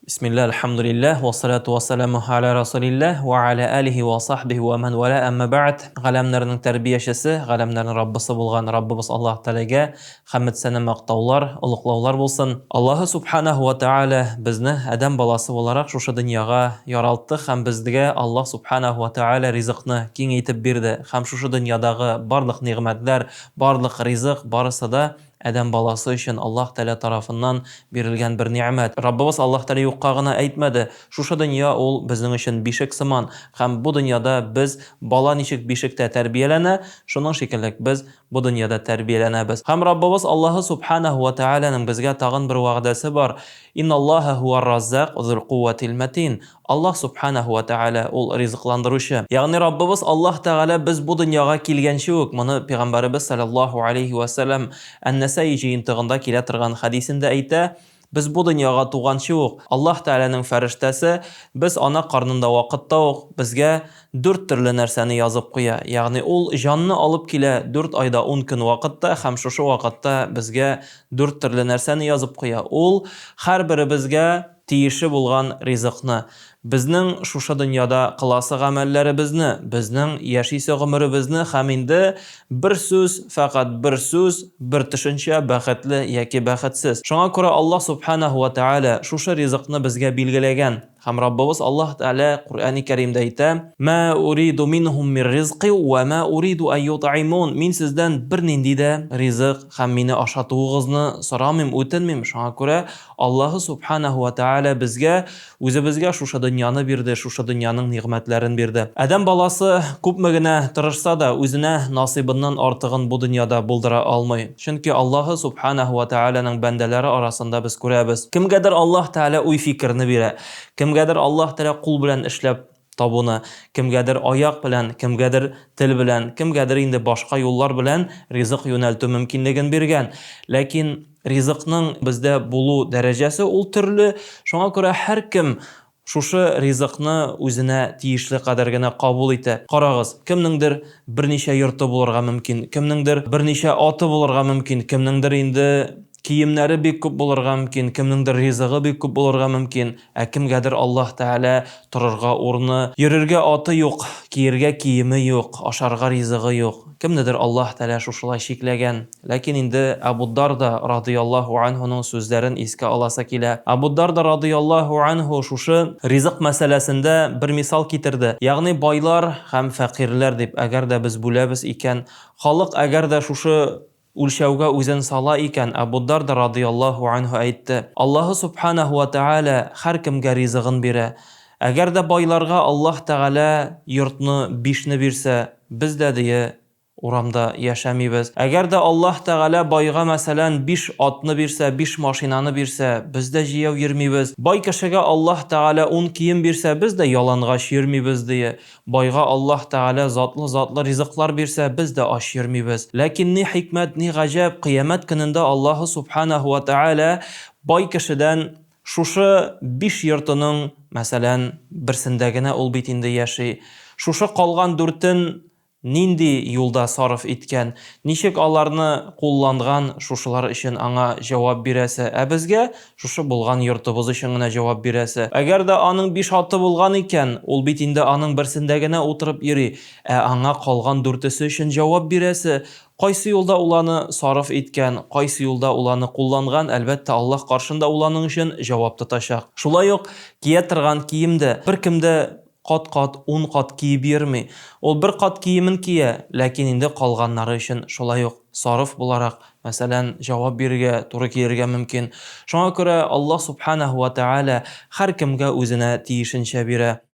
Бисмилля, алхамдулиллах, вассалату вассаламу аля расулиллах, ва аля алихи ва сахбихи ва ман вала, әмма бә'д. Галәмнәрнең тәрбиячесе, галәмнәрнең Раббысы булган Раббыбыз Аллаһ Тәгаләгә хәмд сәна мактаулар, олуглаулар булсын. Аллаһы субханаху ва тааля безне адәм баласы буларак шушы дөньяга яралтты һәм безгә Аллаһ субханаху ва тааля ризыкны киңәйтеп бирде. Һәм шушы дөньядагы барлык нигъмәтләр, барлык ризык барысы да адәм баласы өчен Аллаһ Тәгалә тарафыннан бирелгән бер ниъмәт. Раббыбыз Аллаһ Тәгалә юкка гына әйтмәде. Шушы дөнья ул безнең өчен бишек сыман. Һәм бу дөньяда без бала ничек бишектә тәрбияләнә, шуның шикелле без бу дөньяда тәрбияләнәбез. Һәм Раббыбыз Аллаһы субханаху ва тааляның безгә тагын бер вәгъдәсе бар. Инналлаһа хуар-раззак зул кувватил матин. Аллаһ субханаху ва тааля ул ризыкландыручы. Ягъни Раббыбыз Аллаһ Тәгалә без бу дөньяга килгәнче үк, моны Пәйгамбәрбез саллаллаһу алейхи ва саллям Ан-Насаи җыентыгында килә торган хадисендә әйтә, без бу дөньяга туганчы ук Аллаһ Тәгаләнең фәрештәсе без ана карнында вакытта ук безгә 4 төрле нәрсәне язып куя. Ягъни ул җанны алып килә 4 айда 10 көн вакытта һәм шушы вакытта безгә 4 төрле нәрсәне язып куя. Ул һәрберебезгә тиеше булган ризыкны, безнең шушы дөньяда кыласы гамәлләребезне, безнең яшисе гомеребезне һәм инде бер сүз, фақат бер сүз, бер төшенчә бәхетле яки бәхетсез. Шуңа күрә Аллаһ субханаху ва тааля шушы ризыкны безгә билгеләгән. Һәм Раббыбыз Аллаһ Тәгалә Куръани Кәримдә әйтә: "Ма уриду минһум мир ризқи ва ма уриду ан ют'имун." Мин сездән бер нинди дә ризык һәм мине ашатуыгызны сорамыйм, үтенмим. Шуңа күрә Аллаһы субханаху ва тааля безгә үзебезгә шушы дөньяны бирде, шушы дөньяның нигъмәтләрен бирде. Адәм баласы күпме генә тырышса да үзенә насыйбыннан артыгын бу дөньяда булдыра алмый. Чөнки Аллаһы субханаху ва тааляның бәндәләре арасында без күрәбез. Кемгәдер Аллаһ Тәгалә уй фикерне бирә. Кемгәдер Аллаһ Тәгалә кул белән эшләп табуны, кемгәдер аяк белән, кемгәдер тел белән, кемгәдер инде башка юллар белән ризык юнәлтү мөмкинлеген биргән. Ләкин ризыкның бездә булу дәрәҗәсе ул төрле. Шуңа күрә һәркем шушы ризыкны үзенә тиешле кадәр генә кабул итә. Карагыз, кемнеңдер берничә йорты булырга мөмкин, кемнеңдер берничә аты булырга мөмкин, кемнеңдер инде киемнәре бик күп булырга мөмкин, кемнеңдер ризыгы бик күп булырга мөмкин, кемгәдер Аллаһ Тәгалә торырга урыны, йөрергә аты юк, киергә киеме юк, ашарга ризыгы юк. Кемнедер Аллаһ Тәгалә шушылай шикләгән. Ләкин инде Абу Дарда радиллаһу анһуның сүзләрен искә аласы килә. Абу Дарда радиллаһу анһу шушы ризык мәсьәләсендә бер мисал китерде. Ягъни байлар һәм фәкыйрьләр дип әгәр дә без бүләбез икән, халык әгәр дә шушы үлчәүгә үзен сала икән, Абу Дарда радиллаһу анһу әйтте: Аллаһы субханаху ва тааля һәркемгә ризыгын бирә. Әгәр дә байларга Аллаһ Тәгалә йортны 5-не бирсә, без дә дие урамда яшәмибез. Әгәр дә Аллаһ Тәгалә байга мәсәлән 5 атны бирсә, 5 машинаны бирсә, без дә җыяу йөрмибез. Бай кешегә Аллаһ Тәгалә 10 кием бирсә, без дә ялангач йөрмибез дие. Байга Аллаһ Тәгалә затлы ризыклар бирсә, без дә аш йөрмибез. Ләкин ни хикмәт, ни гаҗәп, кыямәт көнендә Аллаһы субханаху ва тааля бай кешедән шушы 5 йортының мәсәлән берсендә генә ул бит инде яши. Шушы калган 4-ен нинди юлда сарыф иткән, ничек аларны кулланган, шушылар өчен аңа җавап бирәсе, безгә шушы булган йортыбыз өчен генә җавап бирәсе. Әгәр дә аның 5 аты булган икән, ул бит инде аның берсендә генә утырып йөри, аңа калган 4-се өчен җавап бирәсе. Кайсы юлда ул аны сарыф иткән, кайсы юлда ул аны кулланган, әлбәттә Аллаһ каршында ул аның өчен җавап тотачак. Шулай ук кия торган киемдә беркемдә кат-кат 10 кат киеп йөрми. Ул бер кат киемен кия, ләкин инде калганнары өчен шулай ук сарыф буларак, мәсәлән, җавап бирергә, туры киергә мөмкин. Шуңа күрә Аллаһ субханаху ва тааля һәркемгә үзенә тиешенчә бирә.